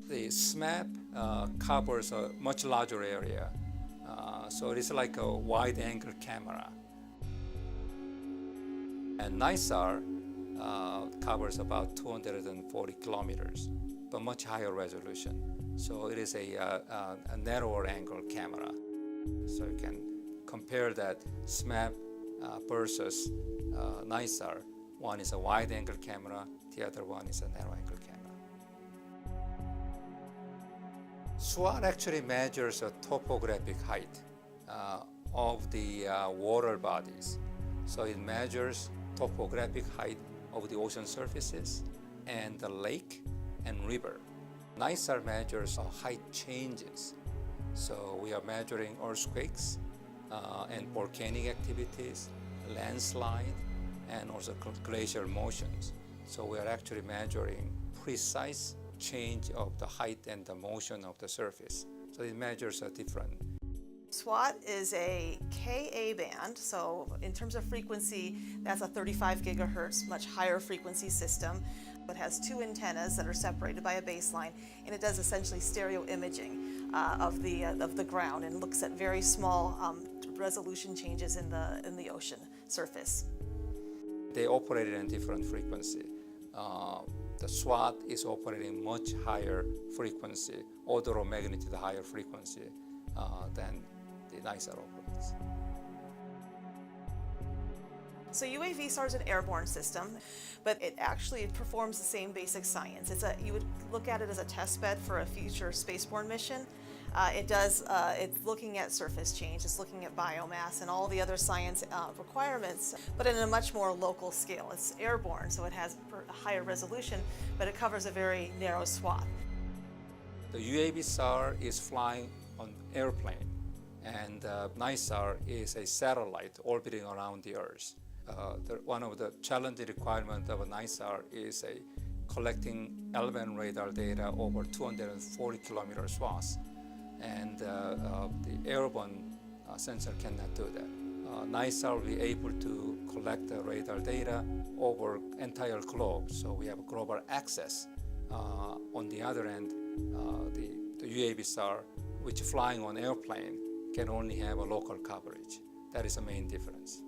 The SMAP covers a much larger area, so it is like a wide-angle camera. And NISAR covers about 240 kilometers, but much higher resolution. So it is a narrower angle camera. So you can compare that SMAP versus NISAR. One is a wide-angle camera, the other one is a narrow-angle camera. SWOT actually measures a topographic height of the water bodies. So it measures topographic height of the ocean surfaces and the lake and river. NISAR measures height changes. So we are measuring earthquakes and volcanic activities, landslide, and also glacial motions. So we are actually measuring precise change of the height and the motion of the surface. So it measures a different. SWOT is a Ka band, so in terms of frequency, that's a 35 gigahertz, much higher frequency system. It has two antennas that are separated by a baseline, and it does essentially stereo imaging of the ground and looks at very small resolution changes in the ocean surface. They operate in different frequency. The SWOT is operating much higher frequency, order of magnitude higher frequency than the NISAR operates. So UAVSAR is an airborne system, but it actually performs the same basic science. You would look at it as a test bed for a future spaceborne mission. It's looking at surface change, it's looking at biomass and all the other science requirements, but in a much more local scale. It's airborne, so it has a higher resolution, but it covers a very narrow swath. The UAVSAR is flying on airplane, and NISAR is a satellite orbiting around the Earth. One of the challenging requirements of a NISAR is collecting L-band radar data over 240 kilometer swaths. And the airborne sensor cannot do that. NISAR will be able to collect the radar data over entire globe, so we have global access. On the other end, the UAVSAR, which flying on airplane, can only have a local coverage. That is the main difference.